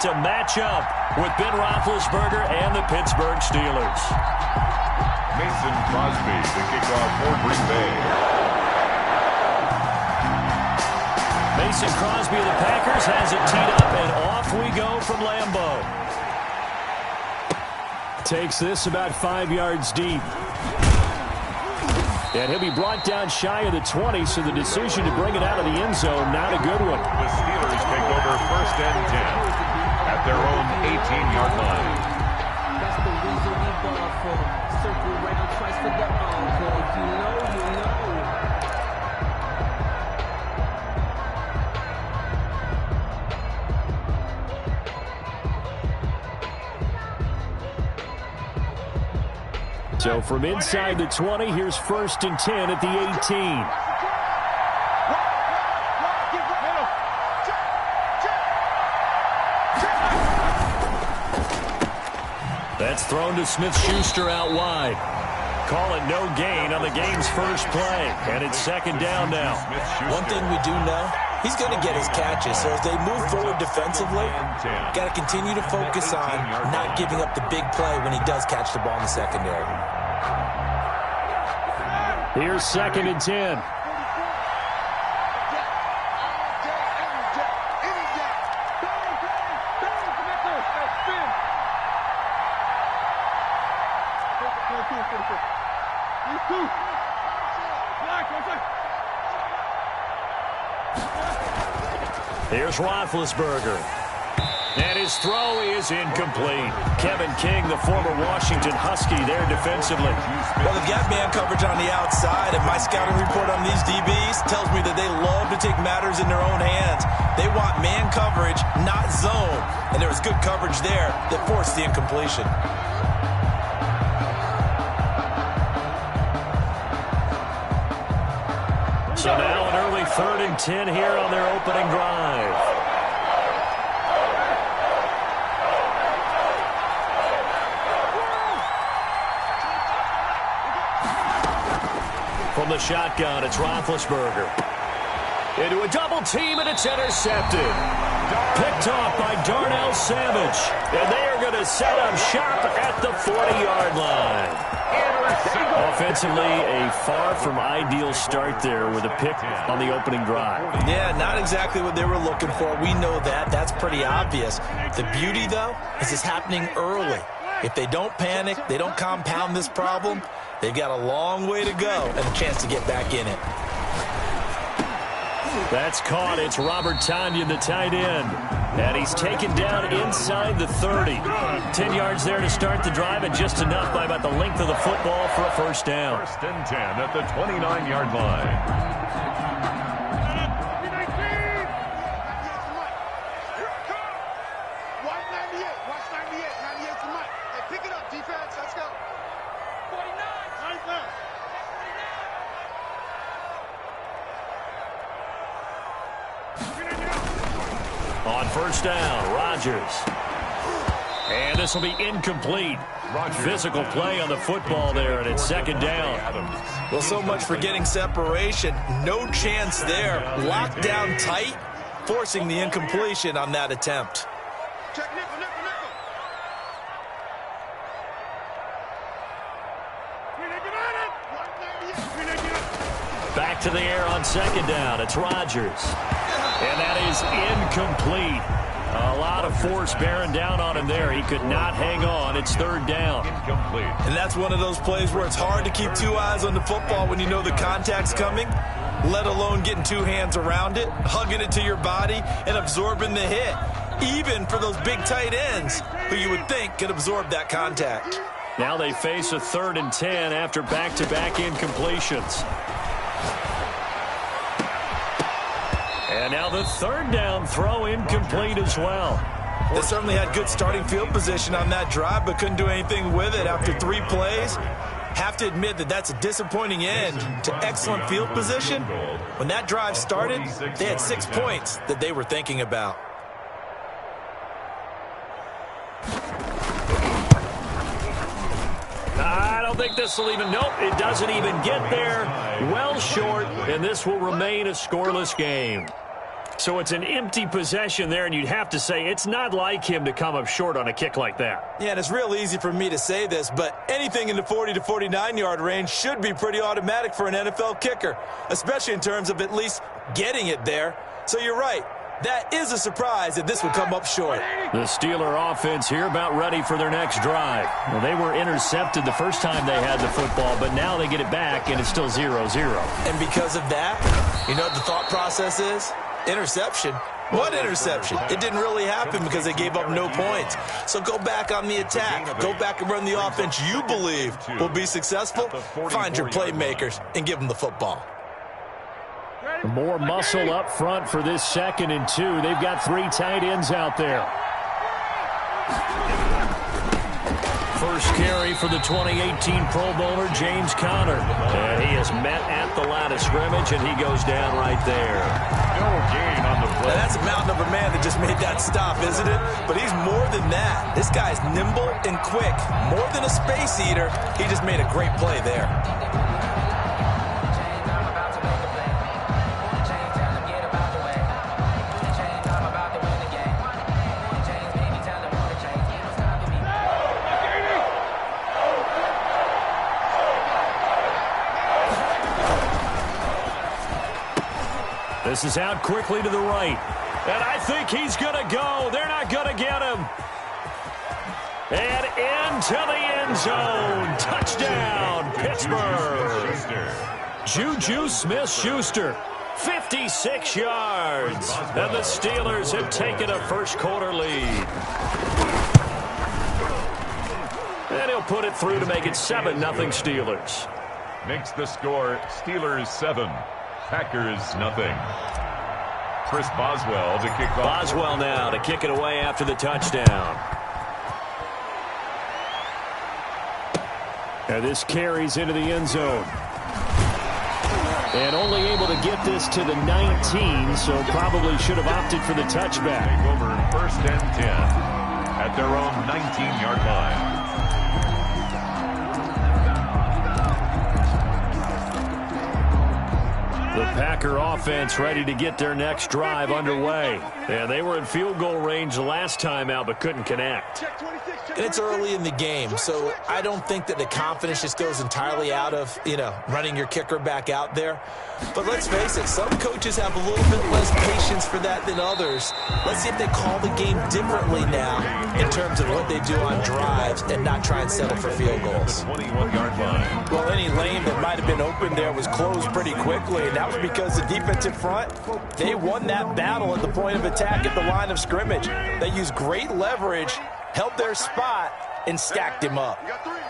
to match up with Ben Roethlisberger and the Pittsburgh Steelers. Mason Crosby, the kickoff for Green Bay. Mason Crosby of the Packers has it teed up, and off we go from Lambeau. Takes this about 5 yards deep. And he'll be brought down shy of the 20, so the decision to bring it out of the end zone, not a good one. The Steelers take over 1st and 10 at their own 18-yard line. That's the reason we ball for. Circle right twice for the encore. You know. So from inside the 20, here's 1st and 10 at the 18. That's thrown to Smith-Schuster out wide. Call it no gain on the game's first play, and it's 2nd down now. One thing we do know, he's going to get his catches, so as they move forward defensively, got to continue to focus on not giving up the big play when he does catch the ball in the secondary. Here's 2nd and 10. Here's Roethlisberger. And his throw is incomplete. Kevin King, the former Washington Husky, there defensively. Well, they've got man coverage on the outside, and my scouting report on these DBs tells me that they love to take matters in their own hands. They want man coverage, not zone. And there was good coverage there that forced the incompletion. So now an early 3rd and 10 here on their opening drive. From the shotgun, it's Roethlisberger. Into a double team, and it's intercepted. Picked off by Darnell Savage. And they are going to set up shop at the 40-yard line. Offensively, a far from ideal start there with a pick on the opening drive. Yeah, not exactly what they were looking for. We know that. That's pretty obvious. The beauty, though, is it's happening early. If they don't panic, they don't compound this problem, they've got a long way to go and a chance to get back in it. That's caught. It's Robert Tonyan, the tight end. And he's taken down inside the 30. 10 yards there to start the drive, and just enough by about the length of the football for a 1st down. 1st and 10 at the 29-yard line. On 1st down, Rodgers. And this will be incomplete. Physical play on the football there, and it's 2nd down. Well, so much for getting separation. No chance there. Locked down tight, forcing the incompletion on that attempt. Back to the air on 2nd down. It's Rodgers. And that is incomplete. A lot of force bearing down on him there. He could not hang on. It's 3rd down. Incomplete. And that's one of those plays where it's hard to keep 2 eyes on the football when you know the contact's coming, let alone getting 2 hands around it, hugging it to your body, and absorbing the hit. Even for those big tight ends who you would think could absorb that contact. Now they face a 3rd and 10 after back-to-back incompletions. And now the 3rd down throw incomplete as well. They certainly had good starting field position on that drive, but couldn't do anything with it after 3 plays. Have to admit that that's a disappointing end to excellent field position. When that drive started, they had 6 points that they were thinking about. I don't think this will even, nope, it doesn't even get there. Well short, and this will remain a scoreless game. So it's an empty possession there, and you'd have to say it's not like him to come up short on a kick like that. Yeah, and it's real easy for me to say this, but anything in the 40 to 49-yard range should be pretty automatic for an NFL kicker, especially in terms of at least getting it there. So you're right. That is a surprise that this would come up short. The Steeler offense here about ready for their next drive. Well, they were intercepted the first time they had the football, but now they get it back, and it's still 0-0. And because of that, you know what the thought process is? Interception. What interception? It didn't really happen because they gave up no points. So go back on the attack. Go back and run the offense you believe will be successful. Find your playmakers and give them the football. More muscle up front for this 2nd and 2. They've got 3 tight ends out there. First carry for the 2018 Pro Bowler, James Conner. And he is met at the line of scrimmage, and he goes down right there. No gain on the play. Now that's a mountain of a man that just made that stop, isn't it? But he's more than that. This guy's nimble and quick. More than a space eater, he just made a great play there. This is out quickly to the right. And I think he's going to go. They're not going to get him. And into the end zone. Touchdown, Pittsburgh. Juju Smith-Schuster, 56 yards. And the Steelers have taken a first-quarter lead. And he'll put it through to make it 7-0 Steelers. Makes the score Steelers 7, Packers nothing. Chris Boswell to kick off. Boswell now to kick it away after the touchdown. And this carries into the end zone. And only able to get this to the 19, so probably should have opted for the touchback. Take over 1st and 10 at their own 19-yard line. The Packer offense ready to get their next drive underway. And they were in field goal range the last time out, but couldn't connect. And it's early in the game, so I don't think that the confidence just goes entirely out of, running your kicker back out there. But let's face it, some coaches have a little bit less patience for that than others. Let's see if they call the game differently now in terms of what they do on drives and not try and settle for field goals. 21-yard line. Well, any lane that might have been open there was closed pretty quickly, and that was because the defensive front, they won that battle at the point of attack at the line of scrimmage. They used great leverage, held their spot, and stacked him up. You got 3 down,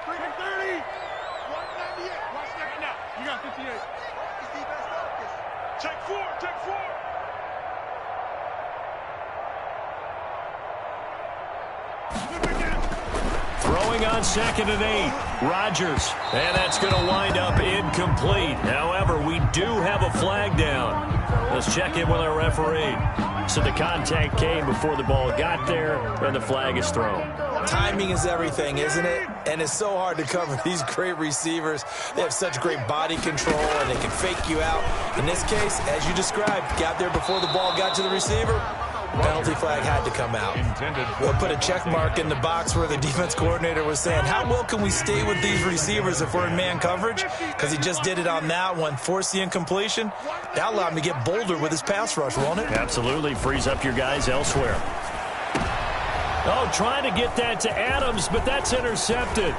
330, 198. Watch that now. You got 58. Focus, defense, focus. Check 4, check 4. Throwing on 2nd and 8. Rodgers. And that's going to wind up incomplete. However, we do have a flag down. Let's check in with our referee. So the contact came before the ball got there, and the flag is thrown. Timing is everything, isn't it? And it's so hard to cover these great receivers. They have such great body control, and they can fake you out. In this case, as you described, got there before the ball got to the receiver. Penalty flag had to come out. We'll put a check mark in the box where the defense coordinator was saying, how well can we stay with these receivers if we're in man coverage? Because he just did it on that one, forced the incompletion. That allowed him to get bolder with his pass rush, won't it? Absolutely. Frees up your guys elsewhere. Oh, trying to get that to Adams, but that's intercepted.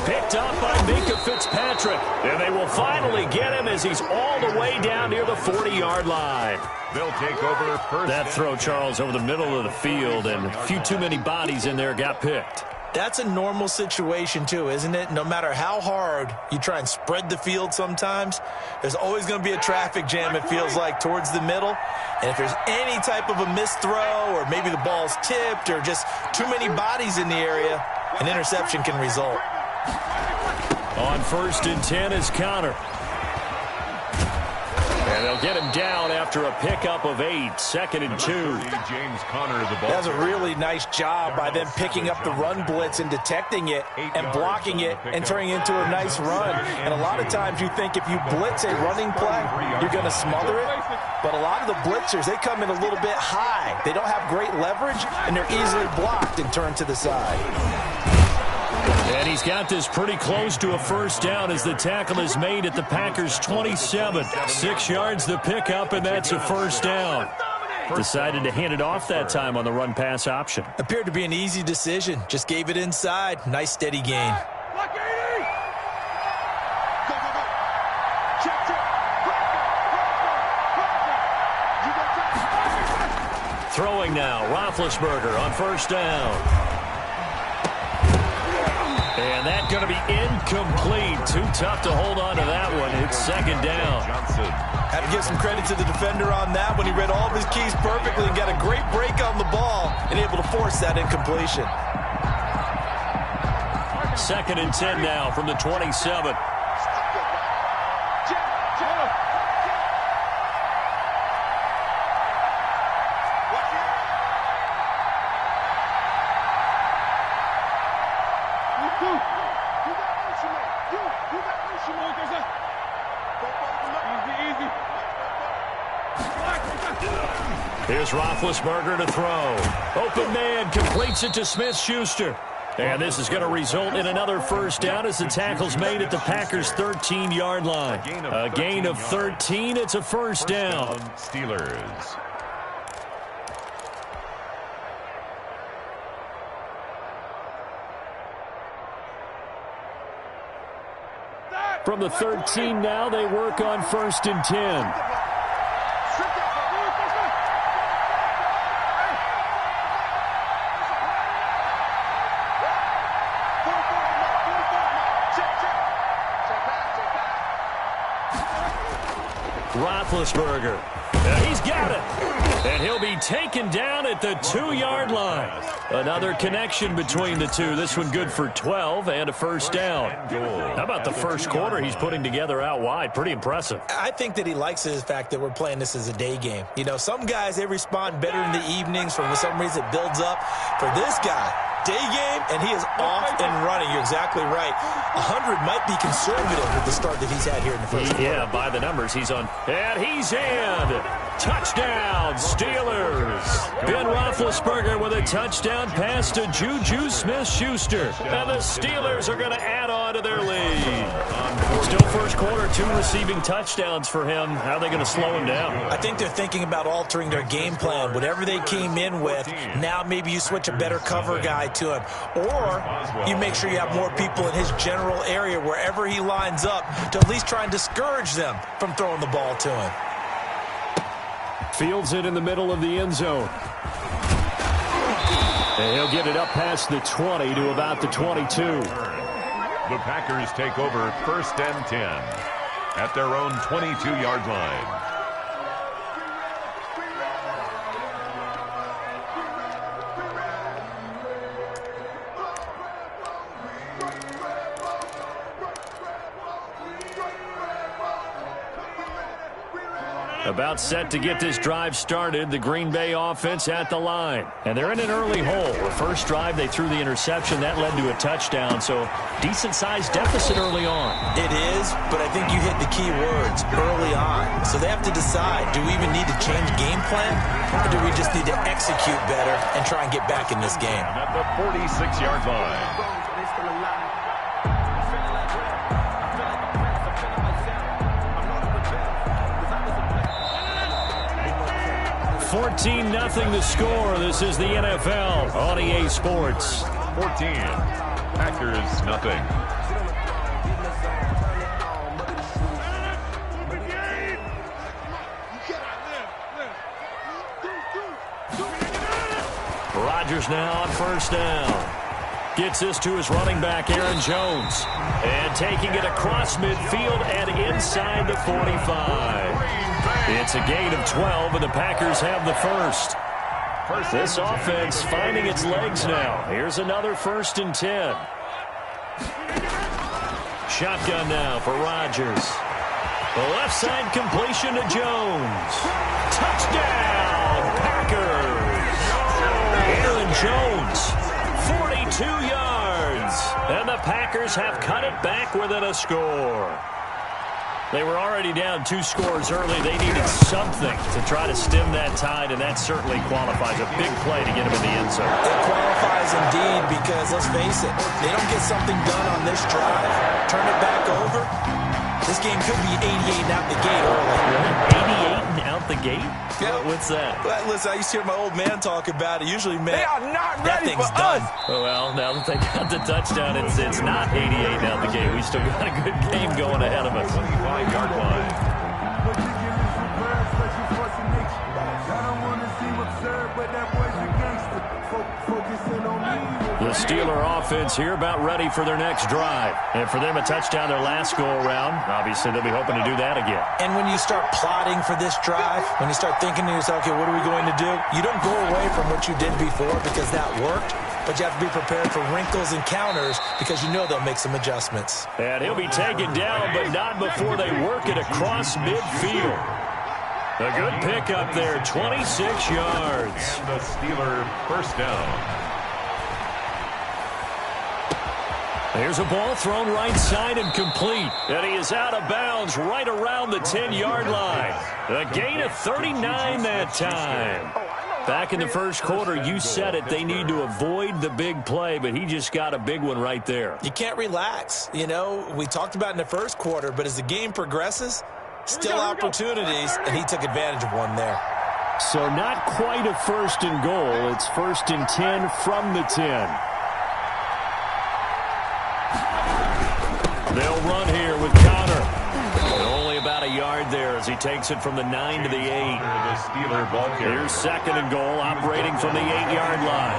Picked up by Minkah Fitzpatrick. And they will finally get him as he's all the way down near the 40-yard line. They'll take over 1st. That throw, Charles, over the middle of the field, and a few too many bodies in there got picked. That's a normal situation, too, isn't it? No matter how hard you try and spread the field sometimes, there's always going to be a traffic jam, it feels like, towards the middle. And if there's any type of a missed throw or maybe the ball's tipped or just too many bodies in the area, an interception can result. On 1st and 10 is Conner. And they'll get him down after a pickup of 8, 2nd and 2. James Conner, the ball. That was a really nice job by them picking up the run blitz and detecting it and blocking it and turning it into a nice run. And a lot of times you think if you blitz a running play, you're going to smother it. but a lot of the blitzers, they come in a little bit high. They don't have great leverage, and they're easily blocked and turned to the side. And he's got this pretty close to a first down as the tackle is made at the Packers' 27. 6 yards the pickup, and that's a first down. Decided to hand it off that time on the run-pass option. Appeared to be an easy decision. Just gave it inside. Nice, steady gain. Throwing now, Roethlisberger on first down. And that's going to be incomplete. Too tough to hold on to that one. It's second down. Had to give some credit to the defender on that when he read all of his keys perfectly and got a great break on the ball and able to force that incompletion. 2nd and 10 now from the 27. Here's Roethlisberger to throw. Open man completes it to Smith-Schuster. And this is going to result in another first down as the tackle's made at the Packers' 13-yard line. A gain of 13. It's a first down. Steelers. From the 13 now, they work on 1st and 10. Roethlisberger. He's got it. And he'll be taken down at the 2-yard line. Another connection between the two. This one good for 12 and a first down. How about the first quarter he's putting together out wide? Pretty impressive. I think that he likes the fact that we're playing this as a day game. You know, some guys, they respond better in the evenings. For some reason, it builds up. For this guy, day game, and he is off and running. You're exactly right. 100 might be conservative with the start that he's had here in the first quarter. Yeah, by the numbers, he's on. And he's in. Touchdown, Steelers. Ben Roethlisberger with a touchdown pass to Juju Smith-Schuster. And the Steelers are going to add on to their lead. Still first quarter, 2 receiving touchdowns for him. How are they going to slow him down? I think they're thinking about altering their game plan. Whatever they came in with, now maybe you switch a better cover guy to him. Or you make sure you have more people in his general area wherever he lines up to at least try and discourage them from throwing the ball to him. Fields it in the middle of the end zone. And he'll get it up past the 20 to about the 22. The Packers take over 1st and 10 at their own 22-yard line. About set to get this drive started. The Green Bay offense at the line. And they're in an early hole. The first drive, they threw the interception. That led to a touchdown. So decent-sized deficit early on. It is, but I think you hit the key words early on. So they have to decide, do we even need to change game plan? Or do we just need to execute better and try and get back in this game? At the 46-yard line. 14-0 the score. This is the NFL on EA Sports. 14. Packers nothing. Rodgers now on first down. Gets this to his running back, Aaron Jones. And taking it across midfield and inside the 45. It's a gain of 12, and the Packers have the first. This offense finding its legs now. Here's another 1st and 10. Shotgun now for Rodgers. The left side completion to Jones. Touchdown, Packers. Aaron Jones, 42 yards. And the Packers have cut it back within a score. They were already down 2 scores early. They needed something to try to stem that tide, and that certainly qualifies. A big play to get them in the end zone. It qualifies indeed because, let's face it, they don't get something done on this drive. Turn it back over. This game could be 88 and out the gate early. 88 and out the gate? Yeah. What's that? Well, listen, I used to hear my old man talk about it. Usually, man, They are not that ready thing's for done. us. Well, now that they got the touchdown, it's not 88 and out the gate. We still got a good game going ahead of us. 25-yard line. The Steeler offense here about ready for their next drive. And for them, a touchdown their last go-around. Obviously, they'll be hoping to do that again. And when you start plotting for this drive, when you start thinking to yourself, okay, what are we going to do? You don't go away from what you did before because that worked, but you have to be prepared for wrinkles and counters because you know they'll make some adjustments. And he'll be taken down, but not before they work it across midfield. A good pickup there, 26 yards. And the Steeler first down. There's a ball thrown right side and complete. And he is out of bounds right around the 10-yard line. A gain of 39 that time. Back in the first quarter, you said it, they need to avoid the big play, but he just got a big one right there. You can't relax. You know, we talked about in the first quarter, but as the game progresses, still opportunities, and he took advantage of one there. So not quite a first and goal. It's 1st and 10 from the 10. They'll run here with Connor. And only about a yard there as he takes it from the 9 to the 8. The Steeler ball carrier. Here's 2nd and goal, operating from the 8-yard line.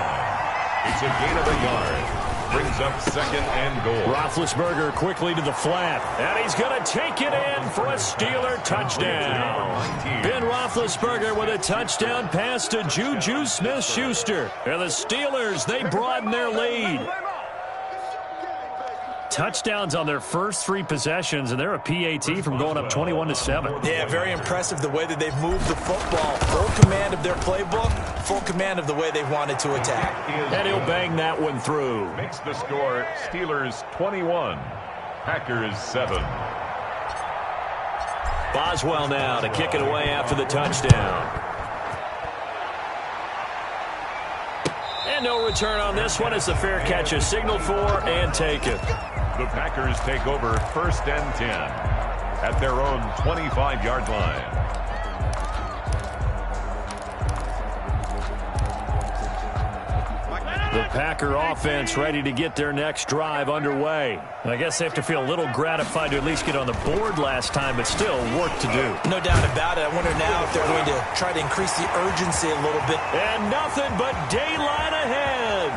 It's a gain of a yard. Brings up 2nd and goal. Roethlisberger quickly to the flat. And he's going to take it in for a Steeler touchdown. Ben Roethlisberger with a touchdown pass to Juju Smith-Schuster. And the Steelers, they broaden their lead. Touchdowns on their first 3 possessions, and they're a PAT from going up 21-7. Yeah, very impressive the way that they've moved the football. Full command of their playbook, full command of the way they've wanted to attack. And he'll bang that one through. Makes the score Steelers 21, Packers 7. Boswell now to kick it away after the touchdown. And no return on this one. It's a fair catch, a signal for, and take it. The Packers take over 1st and 10 at their own 25-yard line. The Packer offense ready to get their next drive underway. And I guess they have to feel a little gratified to at least get on the board last time, but still work to do. No doubt about it. I wonder now if they're going to try to increase the urgency a little bit. And nothing but daylight ahead.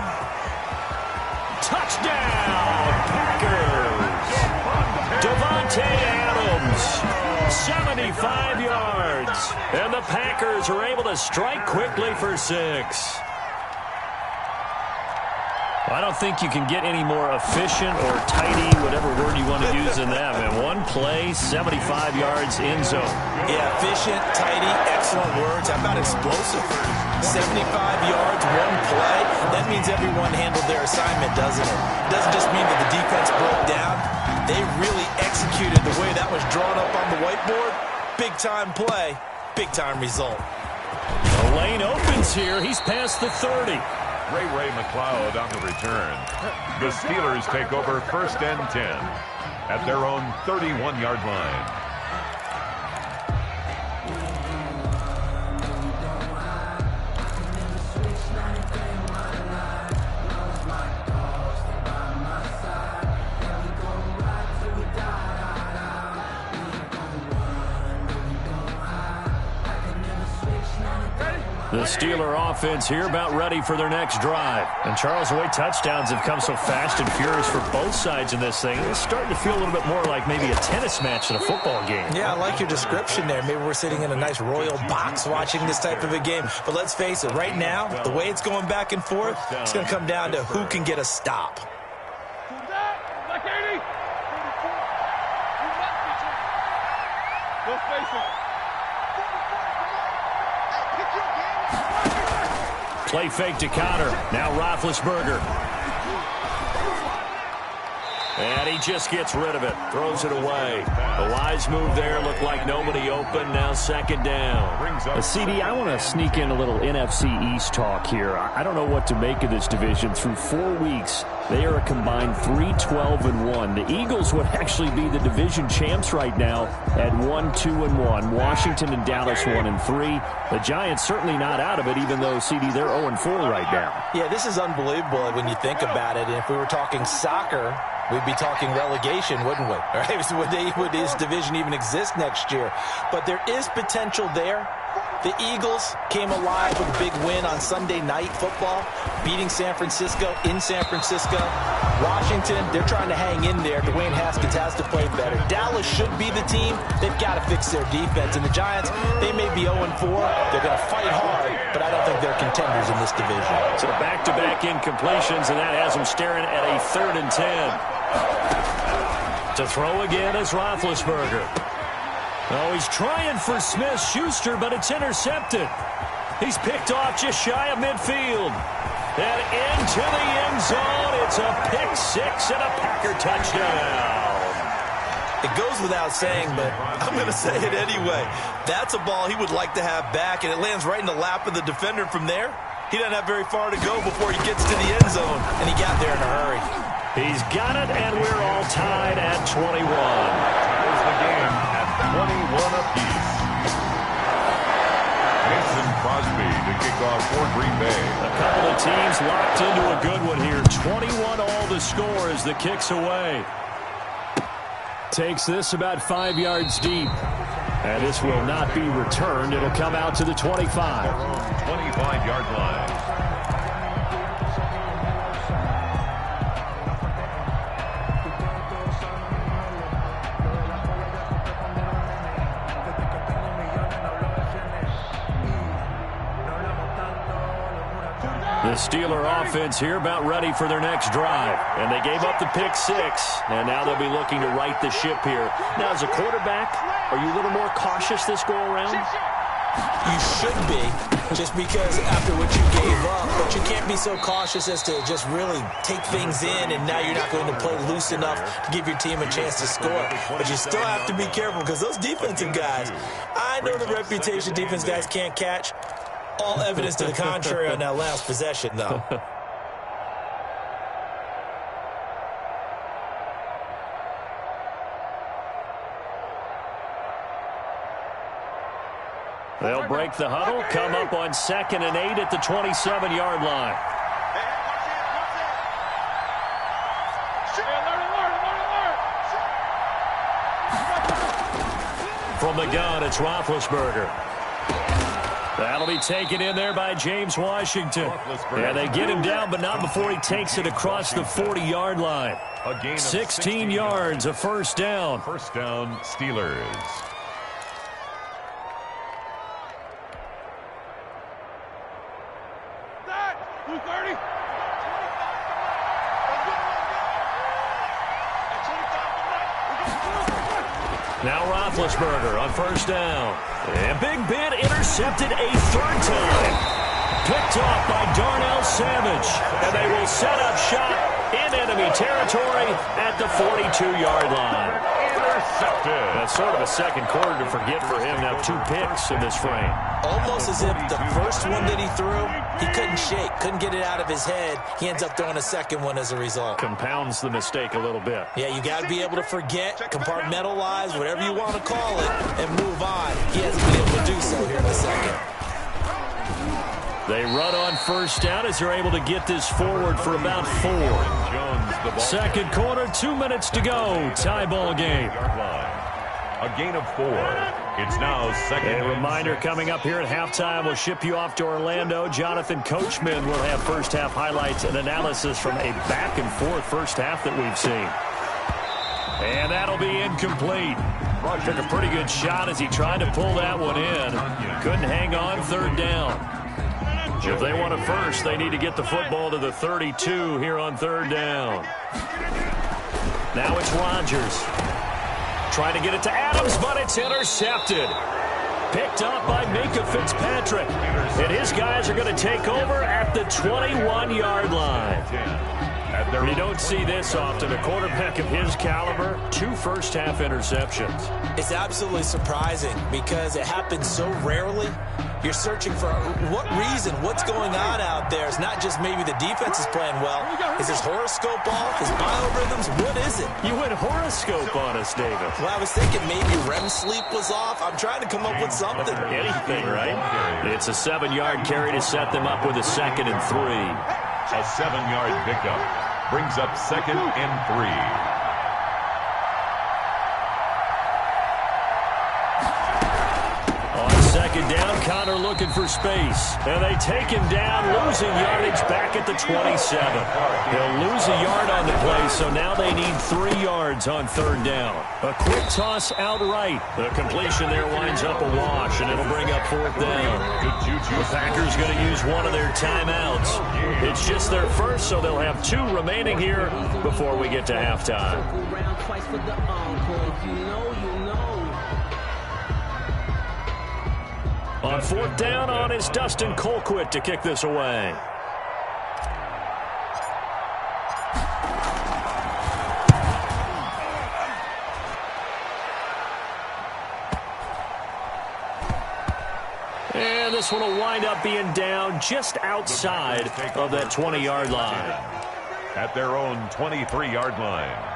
Touchdown, Packers. Devontae Adams, 75 yards. And the Packers are able to strike quickly for 6. I don't think you can get any more efficient or tidy, whatever word you want to use in that, man. One play, 75 yards, end zone. Yeah, efficient, tidy, excellent words. How about explosive? 75 yards, one play. That means everyone handled their assignment, doesn't it? It doesn't just mean that the defense broke down. They really executed the way that was drawn up on the whiteboard. Big-time play, big-time result. The lane opens here. He's past the 30. Ray McLeod on the return. The Steelers take over 1st and 10 at their own 31-yard line. The Steeler offense here about ready for their next drive. And Charles, the way touchdowns have come so fast and furious for both sides in this thing, it's starting to feel a little bit more like maybe a tennis match than a football game. Yeah, I like your description there. Maybe we're sitting in a nice royal box watching this type of a game. But let's face it, right now, the way it's going back and forth, it's going to come down to who can get a stop. Play fake to Connor. Now Roethlisberger. And he just gets rid of it, throws it away. A wise move there, looked like nobody open, now second down. CD, I want to sneak in a little NFC East talk here. I don't know what to make of this division. Through 4 weeks, they are a combined 3-12-1. The Eagles would actually be the division champs right now at 1-2-1. Washington and Dallas 1-3. The Giants certainly not out of it, even though, CD, they're 0-4 right now. Yeah, this is unbelievable when you think about it. And if we were talking soccer, we'd be talking relegation, wouldn't we? All right? Would this division even exist next year? But there is potential there. The Eagles came alive with a big win on Sunday Night Football, beating San Francisco in San Francisco. Washington, they're trying to hang in there. Dwayne Haskins has to play better. Dallas should be the team. They've got to fix their defense. And the Giants, they may be 0-4. They're going to fight hard, but I don't think they're contenders in this division. So back-to-back incompletions, and that has them staring at a 3rd and 10. To throw again is Roethlisberger. Oh, he's trying for Smith-Schuster, but it's intercepted. He's picked off just shy of midfield. And into the end zone. It's a pick six and a Packer touchdown. It goes without saying, but I'm going to say it anyway. That's a ball he would like to have back, and it lands right in the lap of the defender from there. He doesn't have very far to go before he gets to the end zone, and he got there in a hurry. He's got it, and we're all tied at 21. Here's the game at 21 apiece. Mason Crosby to kick off for Green Bay. A couple of teams locked into a good one here. 21 all the score as the kick's away. Takes this about 5 yards deep. And this will not be returned. It'll come out to the 25. 25-yard line. The Steeler offense here about ready for their next drive. And they gave up the pick six, and now they'll be looking to right the ship here. Now, as a quarterback, are you a little more cautious this go-around? You should be, just because after what you gave up, but you can't be so cautious as to just really take things in, and now you're not going to play loose enough to give your team a chance to score. But you still have to be careful because those defensive guys, I know the reputation defense guys can't catch. All evidence to the contrary on that last possession, though. They'll break the huddle, come up on 2nd and 8 at the 27-yard line. From the gun, it's Roethlisberger. That'll be taken in there by James Washington. Yeah, they get him down, but not before he takes it across the 40-yard line. 16 yards, a first down. First down, Steelers. Now Roethlisberger on first down. And Big Ben intercepted a 3rd time. Picked off by Darnell Savage. And they will set up shop in enemy territory at the 42-yard line. Intercepted. That's sort of a second quarter to forget for him. Now 2 picks in this frame. Almost as if the first one that he threw, he couldn't shake, couldn't get it out of his head. He ends up throwing a second one as a result. Compounds the mistake a little bit. Yeah, you got to be able to forget, compartmentalize, whatever you want to call it, and move on. He hasn't been able to do so here in the second. They run on first down as they're able to get this forward for about 4. Second quarter, 2 minutes to go. Tie ball game. A gain of 4. It's now second. A reminder coming up here at halftime. We'll ship you off to Orlando. Jonathan Coachman will have first half highlights and analysis from a back and forth first half that we've seen. And that'll be incomplete. Took a pretty good shot as he tried to pull that one in. Couldn't hang on, 3rd down. If they want a first, they need to get the football to the 32 here on 3rd down. Now it's Rodgers. Trying to get it to Adams, but it's intercepted. Picked up by Minka Fitzpatrick. And his guys are going to take over at the 21-yard line. You don't see this often. A quarterback of his caliber, 2 first-half interceptions. It's absolutely surprising because it happens so rarely. You're searching for what reason, what's going on out there. It's not just maybe the defense is playing well. Is his horoscope off? His biorhythms? What is it? You went horoscope on us, David. Well, I was thinking maybe REM sleep was off. I'm trying to come up with something. Anything, right? It's a 7-yard carry to set them up with a 2nd and 3. A 7-yard pickup brings up 2nd and 3. Second down, Connor looking for space. And they take him down, losing yardage back at the 27. He'll lose a yard on the play, so now they need 3 yards on 3rd down. A quick toss outright. The completion there winds up a wash, and it'll bring up 4th down. The Packers going to use one of their timeouts. It's just their first, so they'll have 2 remaining here before we get to halftime. On 4th down, on is Dustin Colquitt to kick this away. And this one will wind up being down just outside of that 20-yard line. At their own 23-yard line.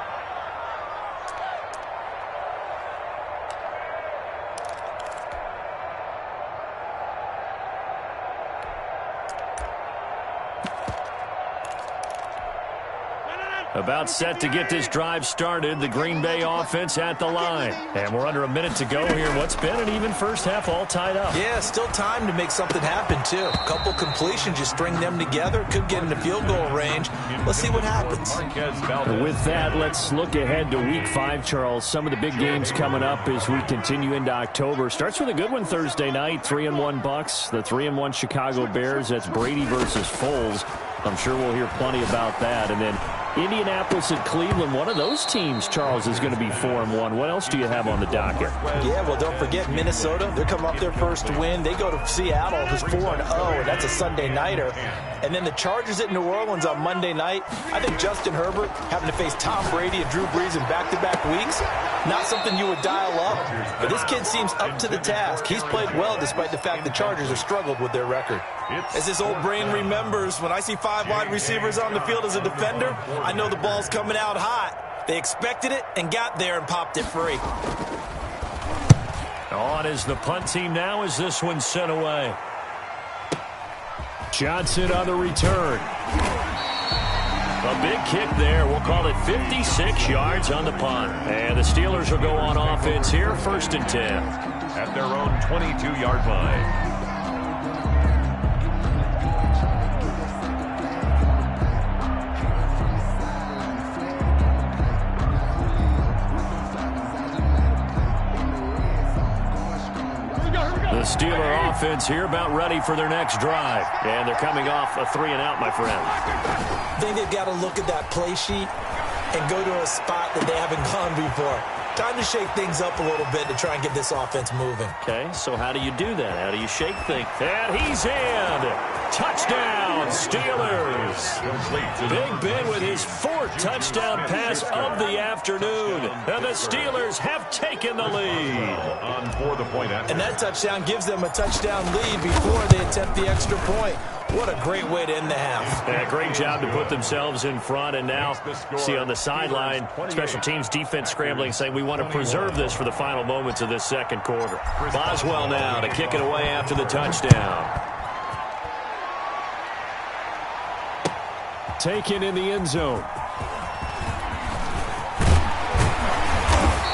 About set to get this drive started, the Green Bay offense at the line. And we're under a minute to go here. What's been an even first half all tied up. Yeah, still time to make something happen, too. A couple completions, you string them together, could get into field goal range. Let's see what happens. With that, let's look ahead to Week 5, Charles. Some of the big games coming up as we continue into October. Starts with a good one Thursday night, 3-1 Bucks, the 3-1 Chicago Bears. That's Brady versus Foles. I'm sure we'll hear plenty about that. And then Indianapolis and Cleveland, one of those teams, Charles, is going to be 4-1. What else do you have on the docket? Yeah, well, don't forget Minnesota. They're coming off their first win. They go to Seattle, who's 4-0, and that's a Sunday nighter. And then the Chargers at New Orleans on Monday night. I think Justin Herbert having to face Tom Brady and Drew Brees in back-to-back weeks, not something you would dial up. But this kid seems up to the task. He's played well despite the fact the Chargers have struggled with their record. As his old brain remembers, when I see 5 wide receivers on the field as a defender, I know the ball's coming out hot. They expected it and got there and popped it free. On is the punt team now as this one's sent away. Johnson on the return. A big kick there. We'll call it 56 yards on the punt. And the Steelers will go on offense here, 1st and 10. At their own 22-yard line. The Steeler offense here about ready for their next drive. And they're coming off a 3-and-out, my friend. I think they've got to look at that play sheet and go to a spot that they haven't gone before. Time to shake things up a little bit to try and get this offense moving. Okay, so how do you do that? How do you shake things? And he's in. Touchdown, Steelers. Big Ben with his 4th touchdown pass of the afternoon. And the Steelers have taken the lead. On for the point after. And that touchdown gives them a touchdown lead before they attempt the extra point. What a great way to end the half. Yeah, great job to put themselves in front. And now, see on the sideline, special teams defense scrambling, saying we want to preserve this for the final moments of this second quarter. Boswell now to kick it away after the touchdown. Taken in the end zone.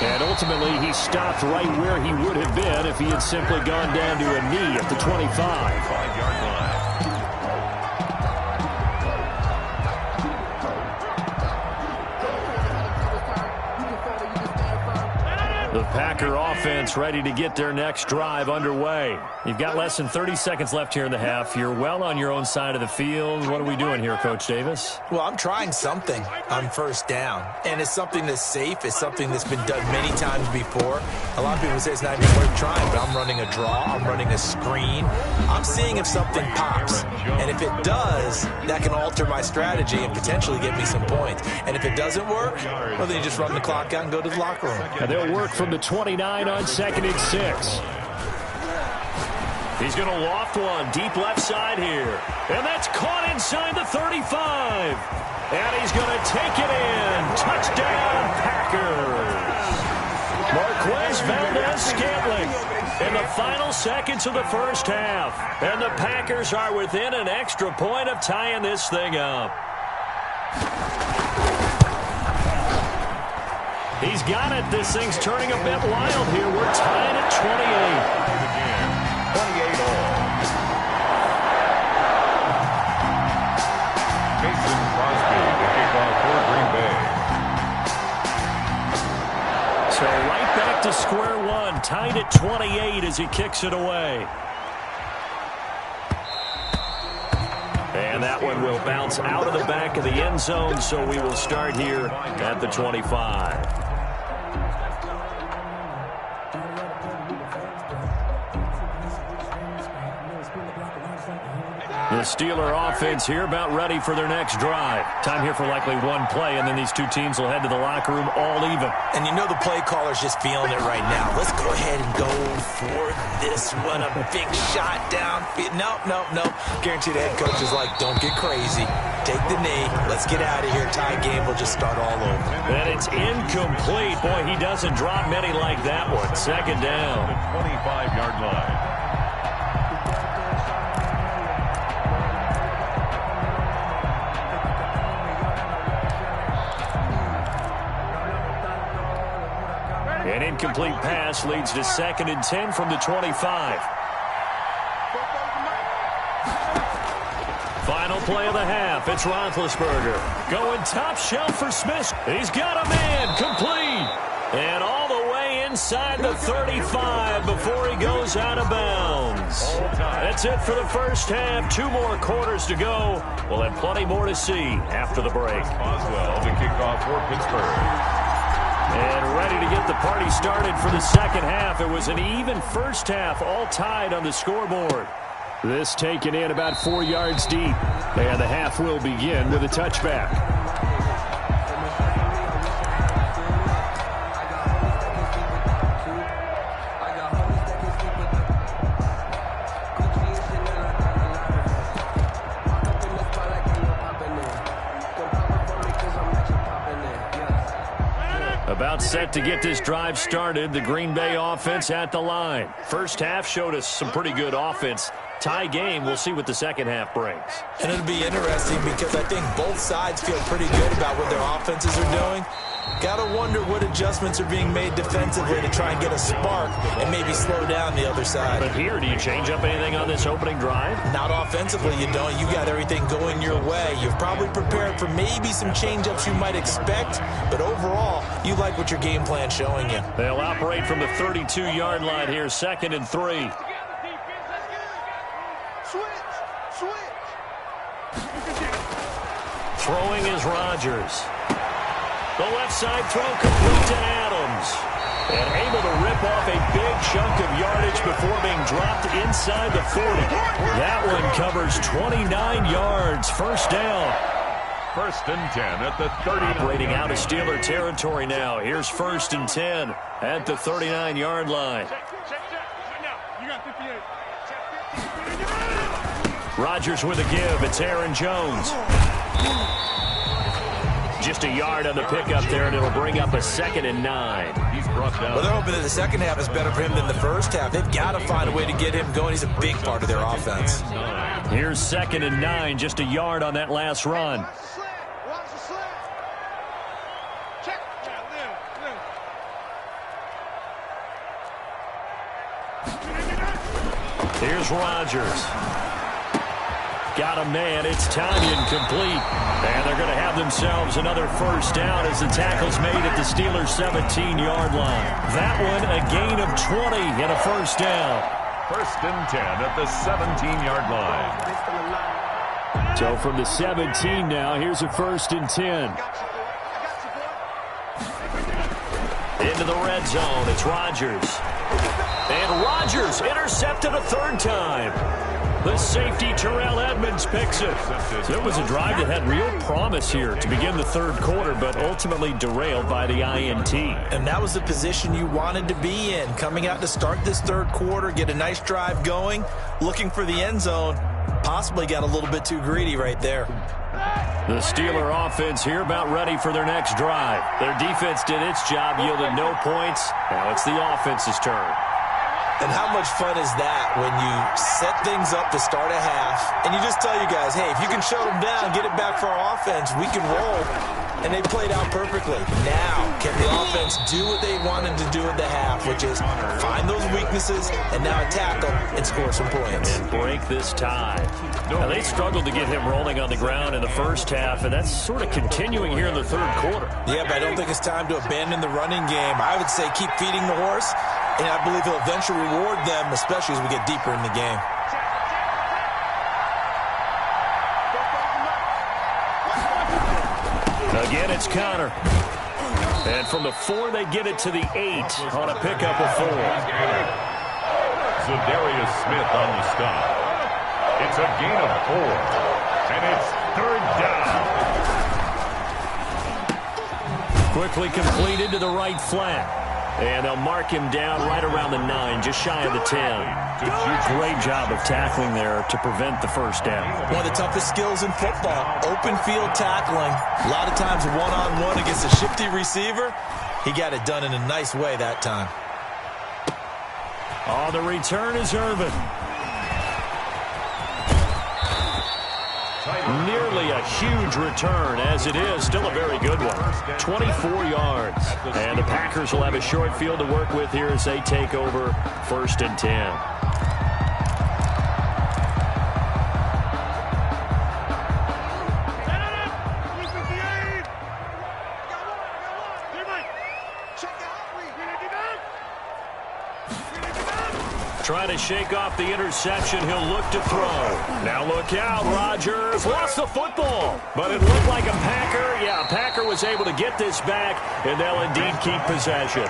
And ultimately, he stopped right where he would have been if he had simply gone down to a knee at the 25-yard line. The Packers Packer offense ready to get their next drive underway. You've got less than 30 seconds left here in the half. You're well on your own side of the field. What are we doing here, Coach Davis? Well, I'm trying something on first down, and it's something that's safe. It's something that's been done many times before. A lot of people say it's not even worth trying, but I'm running a draw. I'm running a screen. I'm seeing if something pops, and if it does, that can alter my strategy and potentially get me some points. And if it doesn't work, well, then you just run the clock out and go to the locker room. And they'll work from the 29 on 2nd and 6. He's going to loft one deep left side here. And that's caught inside the 35. And he's going to take it in. Touchdown, Packers. Marquez Valdez-Scantling in the final seconds of the first half. And the Packers are within an extra point of tying this thing up. He's got it. This thing's turning a bit wild here. We're tied at 28. 28 all. Mason Crosby to kick off for Green Bay. So right back to square one. Tied at 28 as he kicks it away. And that one will bounce out of the back of the end zone, so we will start here at the 25. The Steeler offense here about ready for their next drive. Time here for likely one play, and then these two teams will head to the locker room all even. And you know the play caller's just feeling it right now. Let's go ahead and go for this one. A big shot down. Nope. Guarantee the head coach is like, don't get crazy. Take the knee. Let's get out of here. Tie game will just start all over. And it's incomplete. Boy, he doesn't drop many like that one. Second down. The 25-yard line. An incomplete pass leads to 2nd and 10 from the 25. Final play of the half. It's Roethlisberger going top shelf for Smith. He's got a man complete. And all the way inside the 35 before he goes out of bounds. That's it for the first half. 2 more quarters to go. We'll have plenty more to see after the break. Boswell to kick off for Pittsburgh. And ready to get the party started for the second half. It was an even first half, all tied on the scoreboard. This taken in about 4 yards deep. And the half will begin with a touchback. About set to get this drive started. The Green Bay offense at the line. First half showed us some pretty good offense. Tie game. We'll see what the second half brings. And it'll be interesting because I think both sides feel pretty good about what their offenses are doing. Got to wonder what adjustments are being made defensively to try and get a spark and maybe slow down the other side. But here, do you change up anything on this opening drive? Not offensively, you don't. You got everything going your way. You've probably prepared for maybe some change-ups you might expect, but overall, you like what your game plan's showing you. They'll operate from the 32-yard line here, 2nd and 3. Throwing is Rodgers. The left side throw complete to Adams. And able to rip off a big chunk of yardage before being dropped inside the 40. That one covers 29 yards. First down. 1st and 10 at the 30. Operating out of Steeler territory now. Here's 1st and 10 at the 39-yard line. You got 58. Rodgers with a give. It's Aaron Jones. Just a yard on the pickup there, and it'll bring up a 2nd and 9. He's brought down. Well, they're hoping that the second half is better for him than the first half. They've got to find a way to get him going. He's a big part of their offense. Here's 2nd and 9, just a yard on that last run. Watch the slant. Check. Here's Rodgers. Got a man. It's Tanyan complete. And they're going to have themselves another first down as the tackle's made at the Steelers' 17-yard line. That one a gain of 20 and a first down. First and 10 at the 17-yard line. So from the 17 now, here's a first and 10. Into the red zone, it's Rodgers. And Rodgers intercepted a third time. The safety, Terrell Edmonds, picks it. So it was a drive that had real promise here to begin the third quarter, but ultimately derailed by the INT. And that was the position you wanted to be in, coming out to start this third quarter, get a nice drive going, looking for the end zone. Possibly got a little bit too greedy right there. The Steeler offense here about ready for their next drive. Their defense did its job, yielded no points. Now it's the offense's turn. And how much fun is that when you set things up to start a half and you just tell you guys, hey, if you can shut them down, get it back for our offense, we can roll. And they played out perfectly. Now, can the offense do what they wanted to do at the half, which is find those weaknesses and now attack them and score some points. And break this tie. Now, they struggled to get him rolling on the ground in the first half, and that's sort of continuing here in the third quarter. Yeah, but I don't think it's time to abandon the running game. I would say keep feeding the horse, and I believe he'll eventually reward them, especially as we get deeper in the game. Again, it's Connor. And from the 4, they get it to the 8 on a pickup of 4. Zadarius Smith on the stop. It's a gain of 4. And it's third down. Quickly completed to the right flat. And they'll mark him down right around the 9, just shy of the 10. Great job of tackling there to prevent the first down. One of the toughest skills in football, open field tackling. A lot of times one-on-one against a shifty receiver. He got it done in a nice way that time. On the return is Irvin. Nearly a huge return, as it is. Still a very good one. 24 yards. And the Packers will have a short field to work with here as they take over first and 10. Trying to shake off the interception. He'll look to throw. Now look out. Rodgers lost the football. But it looked like a Packer. Yeah, a Packer was able to get this back, and they'll indeed keep possession.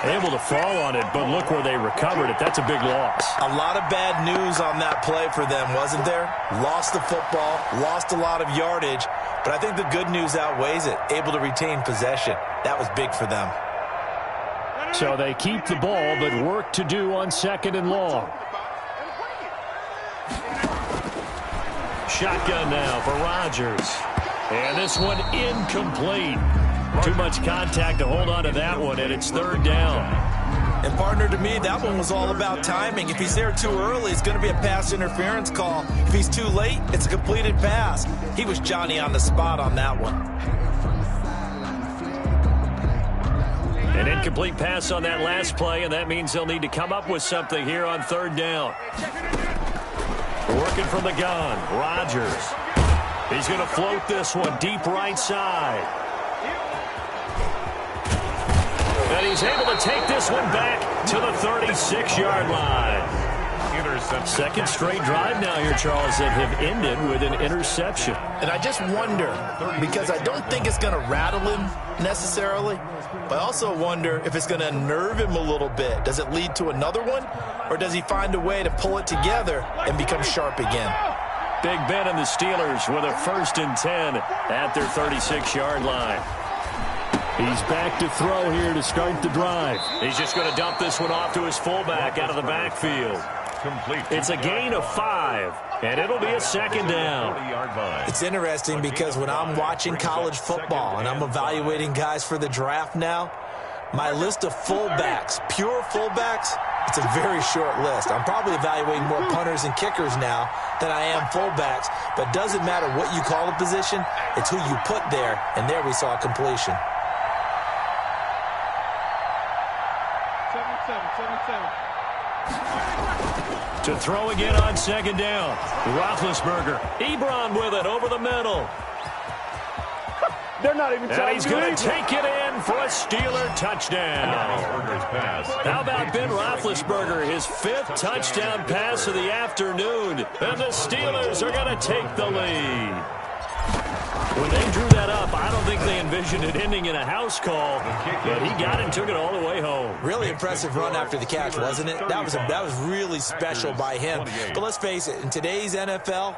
Able to fall on it, but look where they recovered it. That's a big loss. A lot of bad news on that play for them, wasn't there? Lost the football, lost a lot of yardage, but I think the good news outweighs it. Able to retain possession. That was big for them. So they keep the ball, but work to do on second and long. Shotgun now for Rodgers. And this one incomplete. Too much contact to hold on to that one, and it's third down. And partner, to me, that one was all about timing. If he's there too early, it's going to be a pass interference call. If he's too late, it's a completed pass. He was Johnny on the spot on that one. An incomplete pass on that last play, and that means they'll need to come up with something here on third down. Working from the gun, Rodgers. He's going to float this one deep right side. And he's able to take this one back to the 36-yard line. Second straight drive now here, Charles, that have ended with an interception. And I just wonder, because I don't think it's going to rattle him necessarily, but I also wonder if it's going to unnerve him a little bit. Does it lead to another one, or does he find a way to pull it together and become sharp again? Big Ben and the Steelers with a first and 10 at their 36-yard line. He's back to throw here to start the drive. He's just going to dump this one off to his fullback out of the backfield. Complete. It's a gain of 5, and it'll be a second down. It's interesting because when I'm watching college football and I'm evaluating guys for the draft now, my list of fullbacks, pure fullbacks, it's a very short list. I'm probably evaluating more punters and kickers now than I am fullbacks, but it doesn't matter what you call a position, it's who you put there, and there we saw a completion. 7-7. To throw again on second down. Roethlisberger. Ebron with it over the middle. They're not even and he's going to take it in for a Steeler touchdown. How about Ben Roethlisberger, his 5th touchdown pass of the afternoon. And the Steelers are going to take the lead. When they drew that up, I don't think they envisioned it ending in a house call, but he got it and took it all the way home. Really impressive run after the catch, wasn't it? That was really special by him. But let's face it, in today's NFL,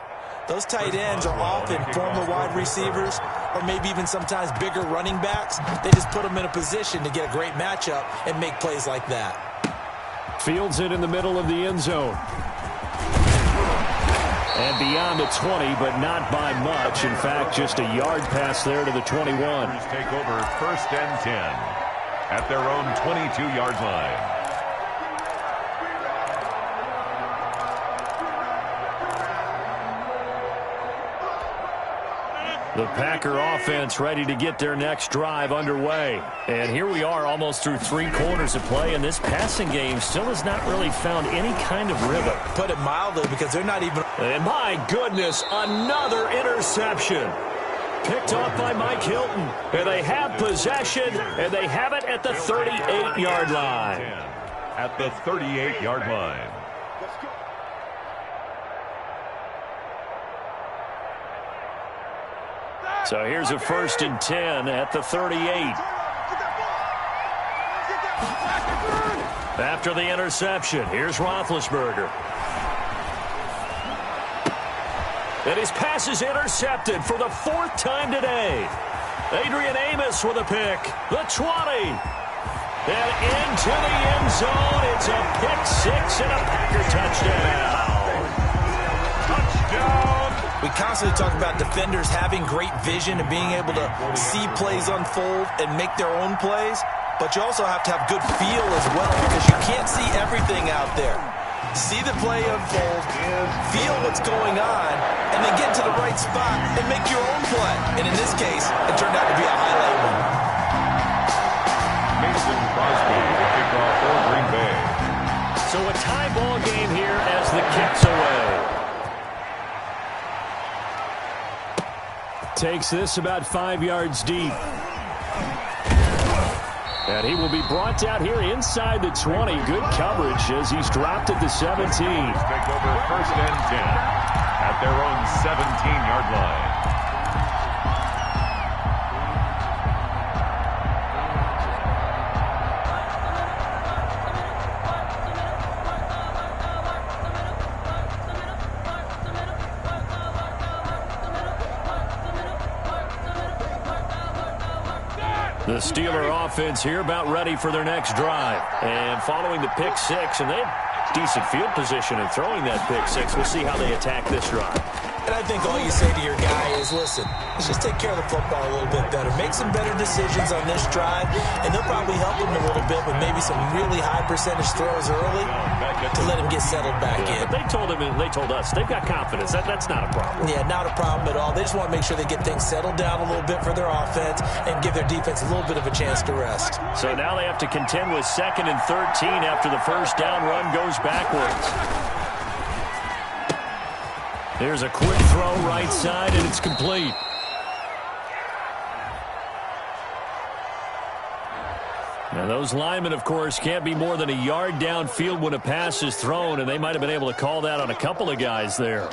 those tight ends are often former wide receivers or maybe even sometimes bigger running backs. They just put them in a position to get a great matchup and make plays like that. Fields it in the middle of the end zone. And beyond the 20, but not by much. In fact, just a yard pass there to the 21. Take over 1st and 10 at their own 22-yard line. The Packer offense ready to get their next drive underway. And here we are almost through 3 quarters of play, and this passing game still has not really found any kind of rhythm. Put it mildly, because they're not even... And my goodness, another interception. Picked off by Mike Hilton. And they have possession, and they have it at the 38-yard line. At the 38-yard line. So here's a 1st and 10 at the 38. After the interception, here's Roethlisberger. And his pass is intercepted for the 4th time today. Adrian Amos with a pick. The 20. And into the end zone. It's a pick 6 and a Packer touchdown. Touchdown. We constantly talk about defenders having great vision and being able to see plays unfold and make their own plays, but you also have to have good feel as well, because you can't see everything out there. See the play unfold, feel what's going on, and then get to the right spot and make your own play. And in this case, it turned out to be a highlight one. Mason Crosby to kick off for Green Bay. So a tie ball game here as the kick's away. Takes this about 5 yards deep. And he will be brought out here inside the 20. Good coverage as he's dropped at the 17. Take over 1st and 10 at their own 17-yard line. The Steeler offense here about ready for their next drive. And following the pick 6, and they had decent field position in throwing that pick 6. We'll see how they attack this drive. And I think all you say to your guy is, listen, let's just take care of the football a little bit better. Make some better decisions on this drive, and they'll probably help him a little bit with maybe some really high percentage throws early to let him get settled back in. But they told him, and they told us, they've got confidence. That's not a problem. Yeah, not a problem at all. They just want to make sure they get things settled down a little bit for their offense and give their defense a little bit of a chance to rest. So now they have to contend with 2nd and 13 after the first down run goes backwards. There's a quick throw right side, and it's complete. Now, those linemen, of course, can't be more than a yard downfield when a pass is thrown, and they might have been able to call that on a couple of guys there.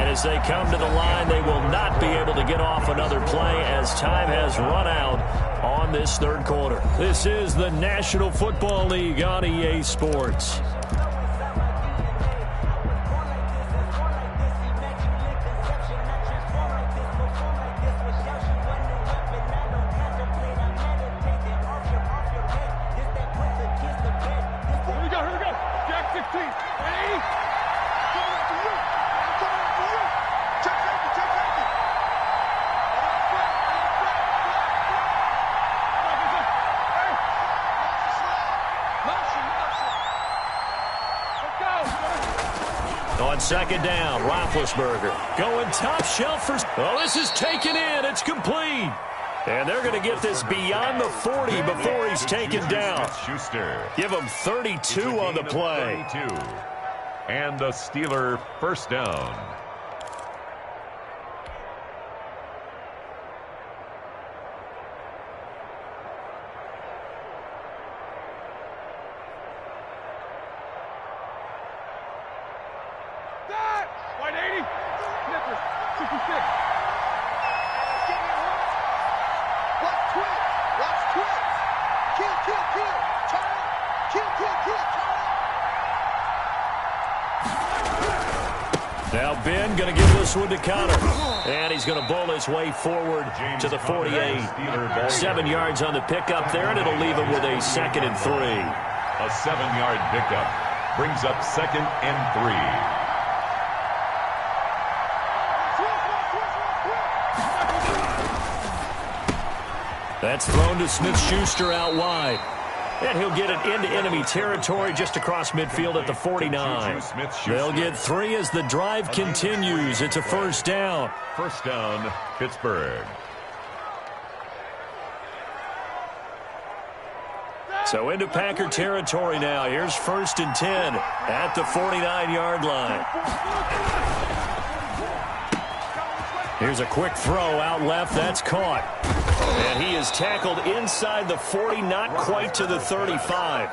As they come to the line, they will not be able to get off another play as time has run out on this 3rd quarter. This is the National Football League on EA Sports. On second down, Roethlisberger going top shelf for... Oh, this is taken in. It's complete. And they're going to get this beyond the 40 before he's taken down. Give him 32 on the play. And a Steeler first down. White 80. Snippers. 66. Watch twist. Watch twist. Kill, kill, kill. Turn. Kill, kill, kill. Turn. Now Ben going to give this one to Connor. And he's going to bowl his way forward to the 48. 7 yards on the pickup there, and it'll leave him with a 2nd and 3. A 7-yard pickup brings up 2nd and 3. That's thrown to Smith-Schuster out wide. And he'll get it into enemy territory just across midfield at the 49. They'll get 3 as the drive continues. It's a first down. First down, Pittsburgh. So into Packer territory now. Here's 1st and 10 at the 49-yard line. Here's a quick throw out left. That's caught. And he is tackled inside the 40, not quite to the 35.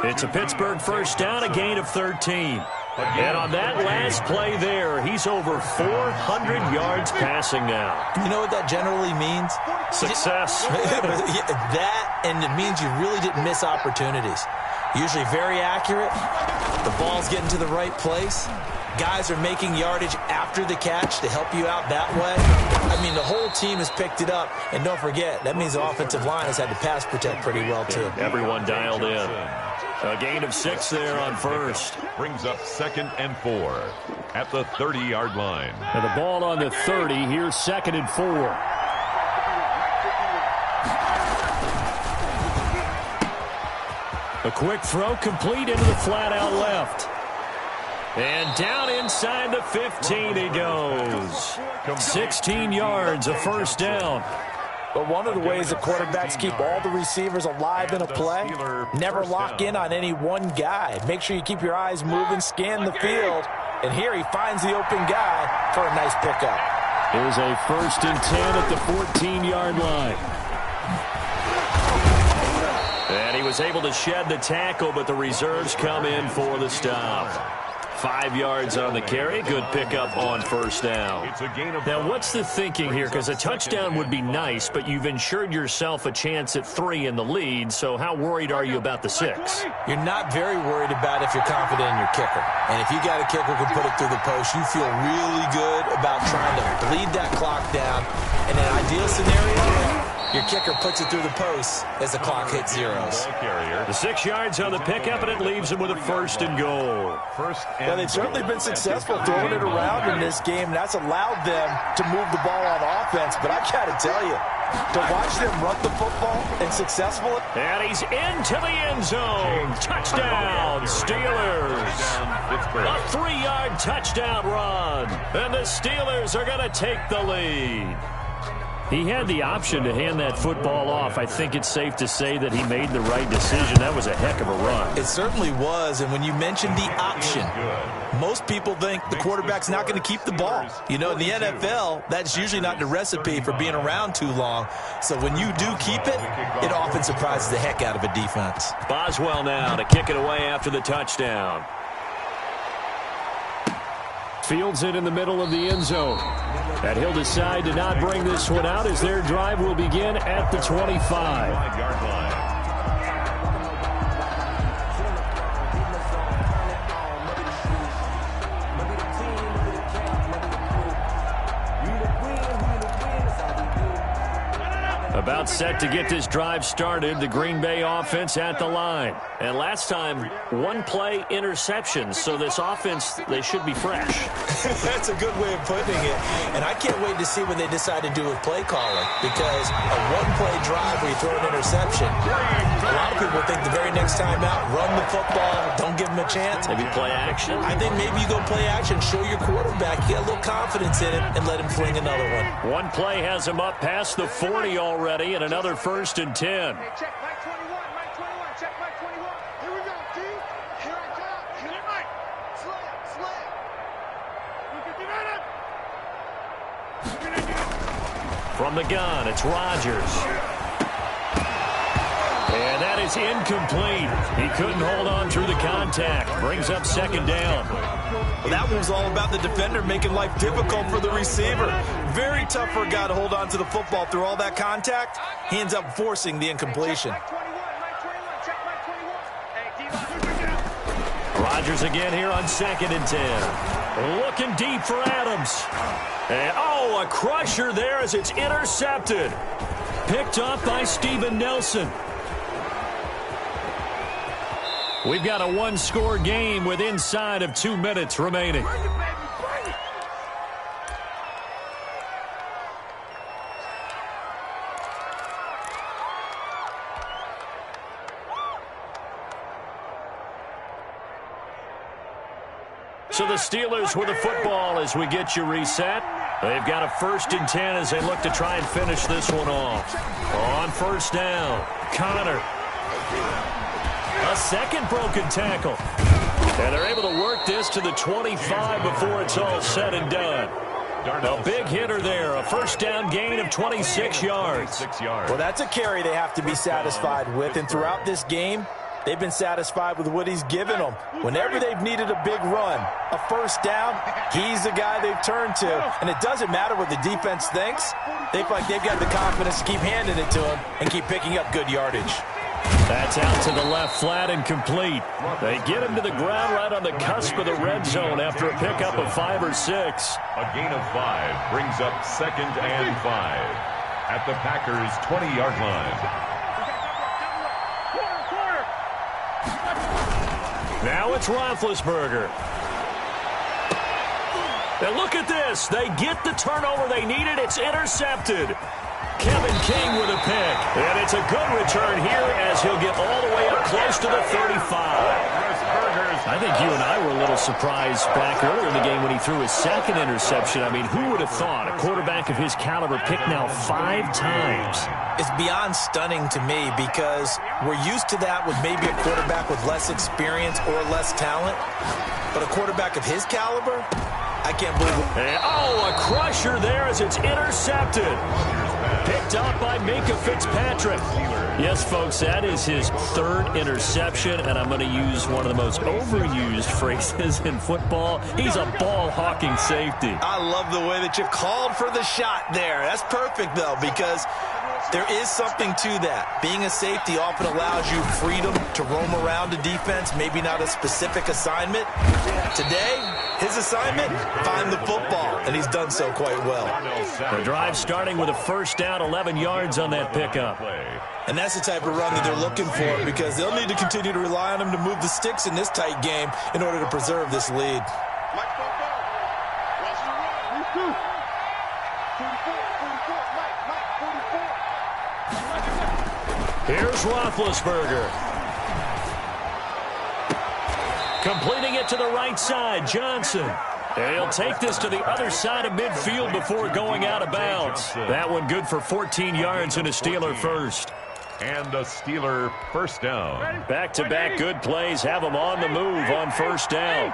It's a Pittsburgh first down, a gain of 13. And on that last play there, he's over 400 yards passing now. You know what that generally means? Success. That, and it means you really didn't miss opportunities. Usually very accurate. The ball's getting to the right place. Guys are making yardage after the catch to help you out that way. I mean, the whole team has picked it up. And don't forget, that means the offensive line has had to pass protect pretty well, too. Everyone dialed in. A gain of 6 there on first. Brings up 2nd and 4 at the 30-yard line. And the ball on the 30. Here's 2nd and 4. A quick throw complete into the flat out left. And down inside the 15 he goes. 16 yards, a first down. But one of the ways that quarterbacks keep all the receivers alive in a play, never lock in on any one guy. Make sure you keep your eyes moving, scan the field. And here he finds the open guy for a nice pickup. Here's a 1st and 10 at the 14-yard line. And he was able to shed the tackle, but the reserves come in for the stop. 5 yards on the carry. Good pickup on first down. Now, what's the thinking here? Because a touchdown would be nice, but you've ensured yourself a chance at 3 in the lead, so how worried are you about the 6? You're not very worried about if you're confident in your kicker. And if you got a kicker who can put it through the post, you feel really good about trying to bleed that clock down. In an ideal scenario, your kicker puts it through the post as the clock hits zeros. The 6 yards on the pickup, and it leaves him with a 1st and goal. Well, they've certainly been successful throwing it around in this game. That's allowed them to move the ball on offense. But I got to tell you, to watch them run the football and successful. And he's into the end zone. Touchdown, Steelers. A 3-yard touchdown run. And the Steelers are going to take the lead. He had the option to hand that football off. I think it's safe to say that he made the right decision. That was a heck of a run. It certainly was, and when you mentioned the option, most people think the quarterback's not going to keep the ball. You know, in the NFL, that's usually not the recipe for being around too long. So when you do keep it, it often surprises the heck out of a defense. Boswell now to kick it away after the touchdown. Fields it in the middle of the end zone. And he'll decide to not bring this one out as their drive will begin at the 25. A About set to get this drive started, the Green Bay offense at the line. And last time, one-play interception, so this offense, they should be fresh. That's a good way of putting it. And I can't wait to see what they decide to do with play calling, because a one-play drive where you throw an interception, a lot of people think the very next time out, run the football, don't give them a chance. Maybe play action? I think maybe you go play action, show your quarterback, get a little confidence in him, and let him fling another one. One play has him up past the 40 already, and another 1st and 10. Hey, check Mike 21, Mike 21, check Mike 21. Here we go, D. Here I come. Hit it, Mike. Slam. From the gun, it's Rodgers. And that is incomplete. He couldn't hold on through the contact. Brings up 2nd down. Well, that one was all about the defender making life difficult for the receiver. Very tough for a guy to hold on to the football through all that contact. He ends up forcing the incompletion. Rodgers again here on 2nd and 10. Looking deep for Adams. And, a crusher there as it's intercepted. Picked up by Steven Nelson. We've got a one-score game with inside of 2 minutes remaining. So the Steelers with the football as we get you reset. They've got a 1st and 10 as they look to try and finish this one off. On 1st down, Connor. A second broken tackle. And they're able to work this to the 25 before it's all said and done. A big hitter there, a 1st down gain of 26 yards. Well, that's a carry they have to be satisfied with, and throughout this game, they've been satisfied with what he's given them. Whenever they've needed a big run, a 1st down, he's the guy they've turned to. And it doesn't matter what the defense thinks. They feel like they've got the confidence to keep handing it to him and keep picking up good yardage. That's out to the left, flat and complete. They get him to the ground right on the cusp of the red zone after a pickup of 5 or 6. A gain of 5 brings up 2nd and 5 at the Packers' 20-yard line. Now it's Roethlisberger. And look at this. They get the turnover they needed. It's intercepted. Kevin King with a pick. And it's a good return here as he'll get all the way up close to the 35. I think you and I were a little surprised back earlier in the game when he threw his 2nd interception. I mean, who would have thought a quarterback of his caliber picked now 5 times? It's beyond stunning to me because we're used to that with maybe a quarterback with less experience or less talent. But a quarterback of his caliber, I can't believe it. And, a crusher there as it's intercepted. Picked up by Minkah Fitzpatrick. Yes, folks, that is his 3rd interception, and I'm going to use one of the most overused phrases in football. He's a ball-hawking safety. I love the way that you called for the shot there. That's perfect, though, because there is something to that. Being a safety often allows you freedom to roam around a defense, maybe not a specific assignment. Today, his assignment, find the football, and he's done so quite well. The drive starting with a 1st down, 11 yards on that pickup. And that's the type of run that they're looking for because they'll need to continue to rely on him to move the sticks in this tight game in order to preserve this lead. Mike, watch the run. 44, Mike, 44. Here's Roethlisberger. Completing it to the right side, Johnson. And he'll take this to the other side of midfield before going out of bounds. That one good for 14 yards and a Steeler 1st. And a Steeler 1st down. Back-to-back good plays have them on the move on 1st down.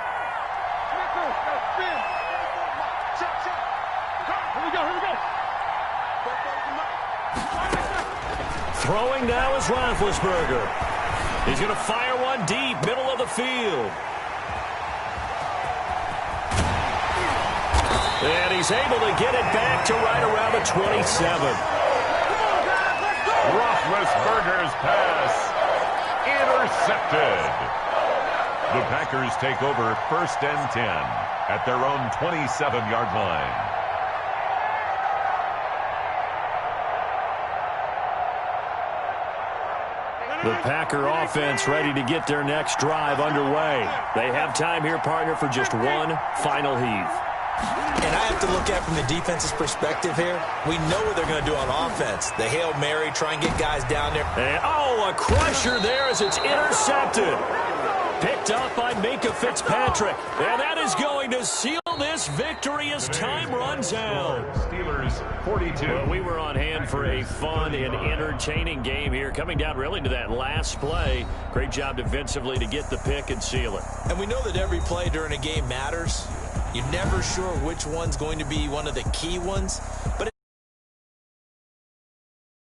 Throwing now is Roethlisberger. He's going to fire one deep, middle of the field. And he's able to get it back to right around the 27. Roethlisberger's pass intercepted. The Packers take over 1st and 10 at their own 27-yard line. The Packer offense ready to get their next drive underway. They have time here, partner, for just one final heave. And I have to look at it from the defense's perspective here. We know what they're going to do on offense. The Hail Mary, try and get guys down there. And, a crusher there as it's intercepted. Picked up by Minkah Fitzpatrick. And that is going to seal this victory as time runs out. Steelers 42. Well, we were on hand for a fun and entertaining game here. Coming down really to that last play. Great job defensively to get the pick and seal it. And we know that every play during a game matters. You're never sure which one's going to be one of the key ones. But